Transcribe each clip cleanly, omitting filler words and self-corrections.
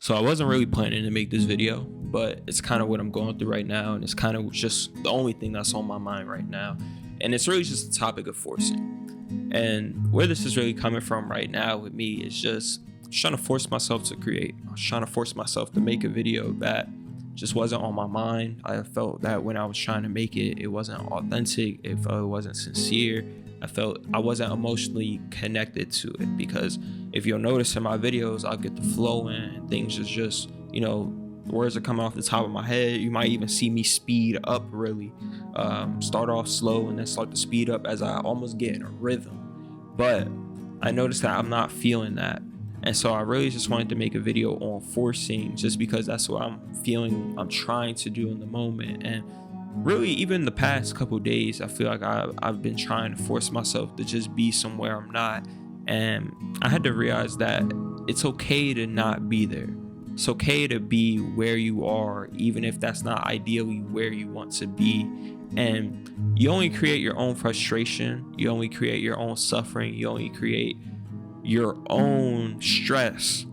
So I wasn't really planning to make this video, but it's kind of what I'm going through right now, and it's kind of just the only thing that's on my mind right now. And it's really just the topic of forcing. And where this is really coming from right now with me is just trying to force myself to create. I was trying to force myself to make a video that just wasn't on my mind. I felt that when I was trying to make it, it wasn't authentic. It wasn't sincere. I felt I wasn't emotionally connected to it, because if you'll notice in my videos, I'll get the flow in and things is just, words are coming off the top of my head. You might even see me speed up really, start off slow and then start to speed up as I almost get in a rhythm. But I noticed that I'm not feeling that. And so I really just wanted to make a video on forcing, just because that's what I'm feeling I'm trying to do in the moment. And really, even the past couple of days, I feel like I've been trying to force myself to just be somewhere I'm not. And I had to realize that it's okay to not be there. It's okay to be where you are, even if that's not ideally where you want to be. And you only create your own frustration. You only create your own suffering. You only create your own stress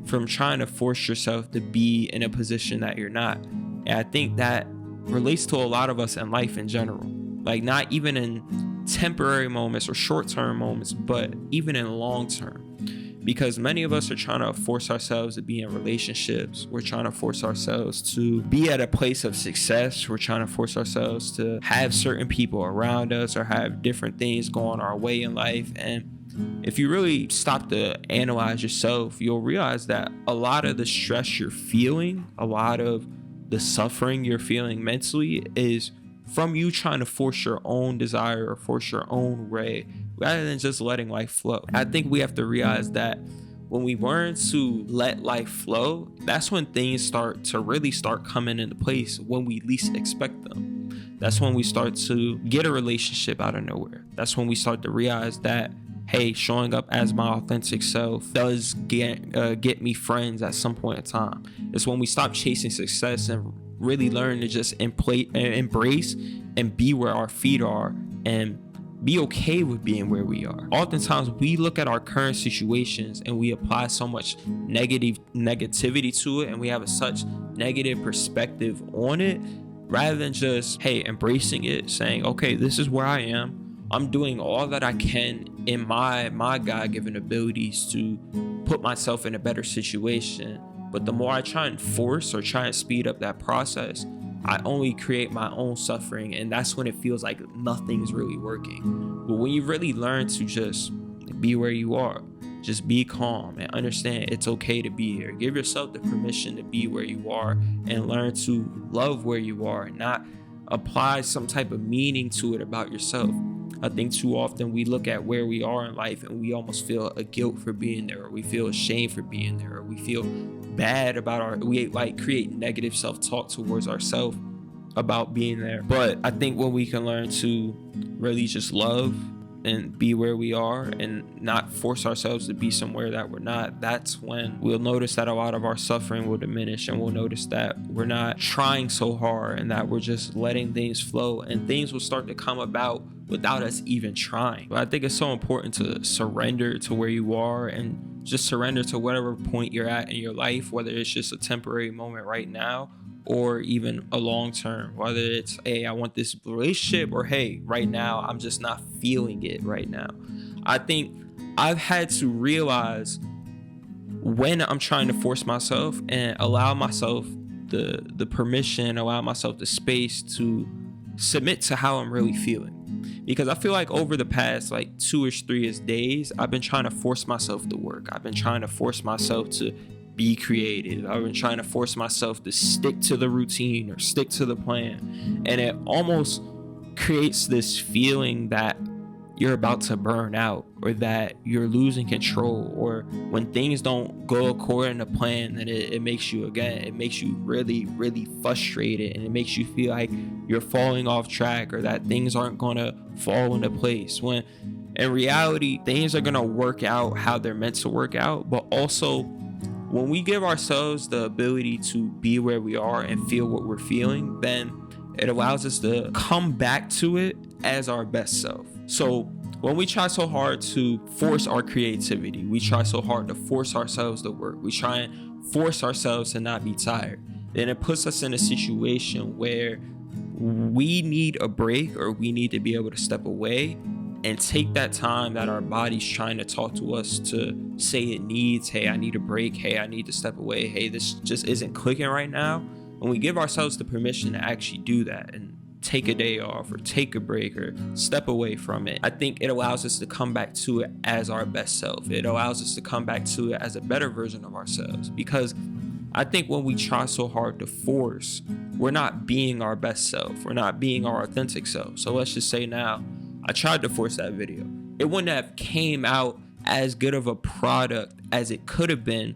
from trying to force yourself to be in a position that you're not. And I think that relates to a lot of us in life in general, like not even in temporary moments or short-term moments, but even in long-term, because many of us are trying to force ourselves to be in relationships. We're trying to force ourselves to be at a place of success. We're trying to force ourselves to have certain people around us or have different things going our way in life. And if you really stop to analyze yourself, you'll realize that a lot of the stress you're feeling, a lot of the suffering you're feeling mentally is from you trying to force your own desire or force your own way rather than just letting life flow. I think we have to realize that when we learn to let life flow, that's when things start coming into place when we least expect them. That's when we start to get a relationship out of nowhere. That's when we start to realize that, hey, showing up as my authentic self does get me friends at some point in time. It's when we stop chasing success and really learn to just embrace and be where our feet are and be okay with being where we are. Oftentimes we look at our current situations and we apply so much negativity to it, and we have such negative perspective on it, rather than just, hey, embracing it, saying, okay, this is where I am. I'm doing all that I can in my God-given abilities to put myself in a better situation. But the more I try and force or try and speed up that process, I only create my own suffering, and that's when it feels like nothing's really working. But when you really learn to just be where you are, just be calm and understand it's okay to be here. Give yourself the permission to be where you are and learn to love where you are and not apply some type of meaning to it about yourself. I think too often we look at where we are in life and we almost feel a guilt for being there, or we feel ashamed for being there, or we feel bad about we create negative self-talk towards ourselves about being there. But I think when we can learn to really just love and be where we are and not force ourselves to be somewhere that we're not, that's when we'll notice that a lot of our suffering will diminish, and we'll notice that we're not trying so hard and that we're just letting things flow, and things will start to come about without us even trying. But I think it's so important to surrender to where you are and just surrender to whatever point you're at in your life, whether it's just a temporary moment right now or even a long term, whether it's, hey, I want this relationship, or hey, right now I'm just not feeling it right now. I think I've had to realize when I'm trying to force myself and allow myself the permission, allow myself the space to submit to how I'm really feeling. Because I feel like over the past 2-ish, 3-ish days, I've been trying to force myself to work. I've been trying to force myself to be creative. I've been trying to force myself to stick to the routine or stick to the plan. And it almost creates this feeling that you're about to burn out, or that you're losing control, or when things don't go according to plan, then it makes you really, really frustrated, and it makes you feel like you're falling off track, or that things aren't gonna fall into place, when in reality things are gonna work out how they're meant to work out. But also, when we give ourselves the ability to be where we are and feel what we're feeling, then it allows us to come back to it as our best self. So when we try so hard to force our creativity, we try so hard to force ourselves to work, we try and force ourselves to not be tired, then it puts us in a situation where we need a break, or we need to be able to step away and take that time that our body's trying to talk to us to say it needs. Hey, I need a break. Hey, I need to step away. Hey, this just isn't clicking right now. When we give ourselves the permission to actually do that and take a day off or take a break or step away from it, I think it allows us to come back to it as our best self. It allows us to come back to it as a better version of ourselves, because I think when we try so hard to force, we're not being our best self. We're not being our authentic self. So let's just say now, I tried to force that video. It wouldn't have came out as good of a product as it could have been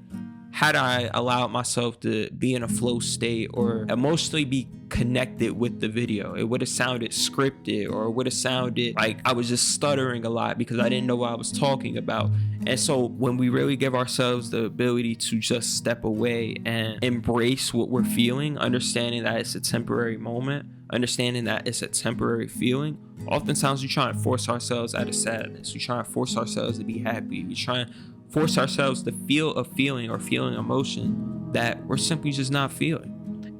had I allowed myself to be in a flow state or emotionally be connected with the video. It would have sounded scripted, or it would have sounded like I was just stuttering a lot because I didn't know what I was talking about. And so when we really give ourselves the ability to just step away and embrace what we're feeling, understanding that it's a temporary moment, understanding that it's a temporary feeling, oftentimes we try and force ourselves out of sadness. We try and force ourselves to be happy. We try and force ourselves to feel a feeling or feeling emotion that we're simply just not feeling.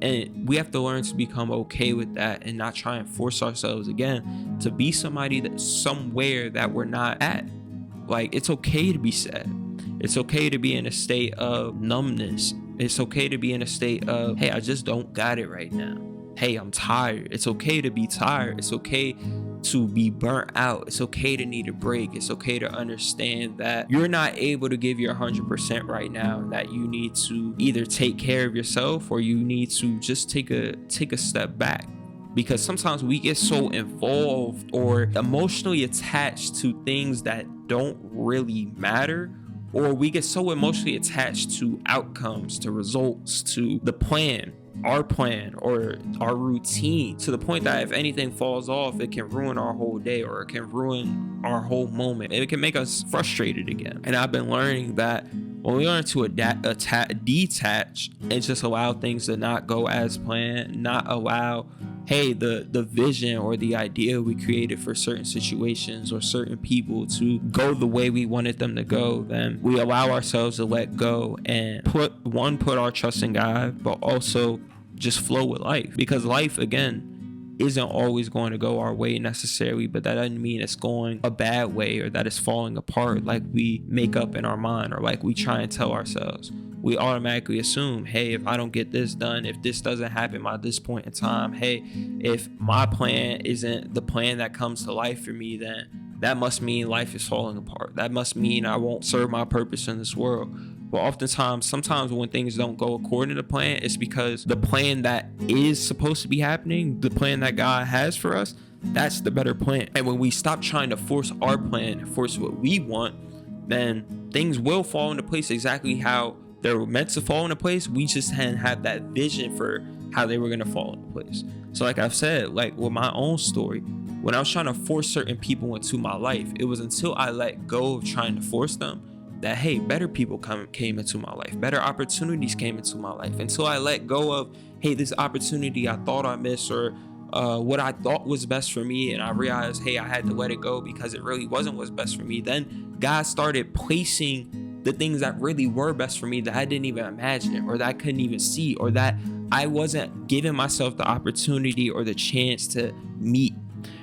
And we have to learn to become okay with that and not try and force ourselves again to be somebody that's somewhere that we're not at. Like, it's okay to be sad. It's okay to be in a state of numbness. It's okay to be in a state of, hey, I just don't got it right now. Hey, I'm tired. It's okay to be tired. It's okay to be burnt out. It's okay to need a break. It's okay to understand that you're not able to give your 100% right now, and that you need to either take care of yourself or you need to just take a step back. Because sometimes we get so involved or emotionally attached to things that don't really matter, or we get so emotionally attached to outcomes, to results, to the plan, our plan or our routine, to the point that if anything falls off, it can ruin our whole day, or it can ruin our whole moment. It can make us frustrated again. And I've been learning that when we learn to detach and just allow things to not go as planned, not allow, hey, the vision or the idea we created for certain situations or certain people to go the way we wanted them to go, then we allow ourselves to let go and put our trust in God, but also just flow with life. Because life, again, isn't always going to go our way necessarily, but that doesn't mean it's going a bad way or that it's falling apart like we make up in our mind or like we try and tell ourselves. We automatically assume, hey, if I don't get this done, if this doesn't happen by this point in time, hey, if my plan isn't the plan that comes to life for me, then that must mean life is falling apart. That must mean I won't serve my purpose in this world. But sometimes when things don't go according to plan, it's because the plan that is supposed to be happening, the plan that God has for us, that's the better plan. And when we stop trying to force our plan and force what we want, then things will fall into place exactly how they're meant to fall into place. We just hadn't have that vision for how they were going to fall into place. So like I've said, like with my own story, when I was trying to force certain people into my life, it was until I let go of trying to force them that, hey, better people came into my life, better opportunities came into my life. Until I let go of, hey, this opportunity I thought I missed, or what I thought was best for me, and I realized, hey, I had to let it go because it really wasn't what's best for me, then God started placing the things that really were best for me that I didn't even imagine, or that I couldn't even see, or that I wasn't giving myself the opportunity or the chance to meet.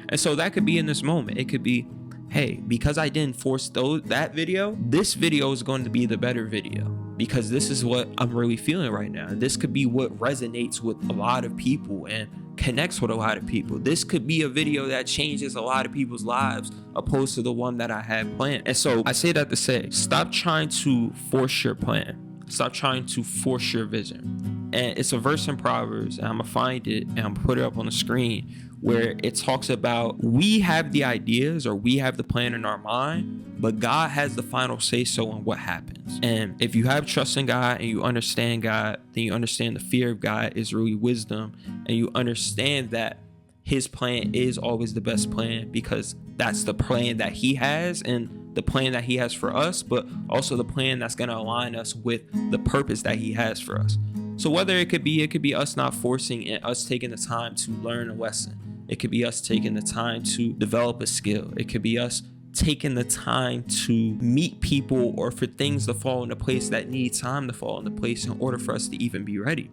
And so that could be in this moment. It could be, hey, because I didn't force that video, this video is going to be the better video because this is what I'm really feeling right now. This could be what resonates with a lot of people and connects with a lot of people. This could be a video that changes a lot of people's lives opposed to the one that I had planned. And so I say that to say, stop trying to force your plan. Stop trying to force your vision. And it's a verse in Proverbs, and I'm gonna find it and I'm gonna put it up on the screen, where it talks about we have the ideas or we have the plan in our mind, but God has the final say so on what happens. And if you have trust in God and you understand God, then you understand the fear of God is really wisdom, and you understand that his plan is always the best plan because that's the plan that he has, and the plan that he has for us, but also the plan that's going to align us with the purpose that he has for us. So whether it could be us not forcing and us taking the time to learn a lesson. It could be us taking the time to develop a skill. It could be us taking the time to meet people or for things to fall into place that need time to fall into place in order for us to even be ready.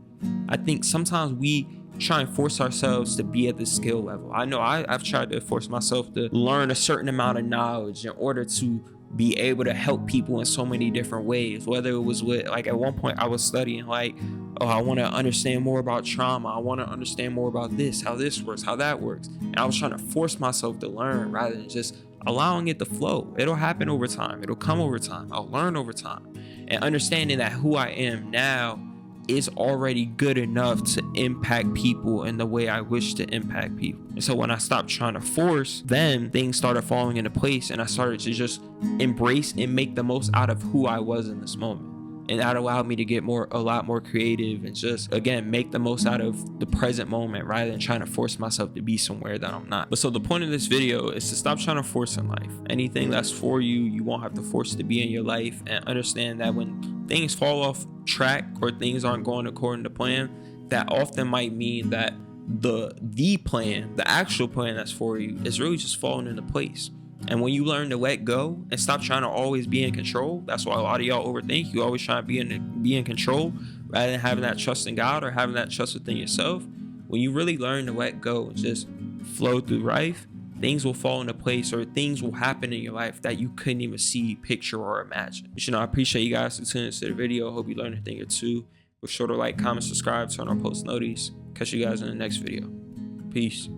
I think sometimes we try and force ourselves to be at the skill level. I know I've tried to force myself to learn a certain amount of knowledge in order to be able to help people in so many different ways, whether it was with, like, at one point I was studying, like, oh, I want to understand more about trauma, I want to understand more about this, how this works, how that works, and I was trying to force myself to learn rather than just allowing it to flow. It'll happen over time, it'll come over time, I'll learn over time, and understanding that who I am now is already good enough to impact people in the way I wish to impact people. And so when I stopped trying to force, then things started falling into place, and I started to just embrace and make the most out of who I was in this moment. And that allowed me to get a lot more creative and just, again, make the most out of the present moment rather than trying to force myself to be somewhere that I'm not. But so the point of this video is to stop trying to force in life. Anything that's for you, you won't have to force to be in your life, and understand that when things fall off track or things aren't going according to plan, that often might mean that the plan, the actual plan that's for you, is really just falling into place. And when you learn to let go and stop trying to always be in control, that's why a lot of y'all overthink. You always try to be in control rather than having that trust in God or having that trust within yourself. When you really learn to let go and just flow through life, things will fall into place, or things will happen in your life that you couldn't even see, picture, or imagine. You know, I appreciate you guys for tuning into the video. Hope you learned a thing or two. Be sure to like, comment, subscribe, turn on post notices. Catch you guys in the next video. Peace.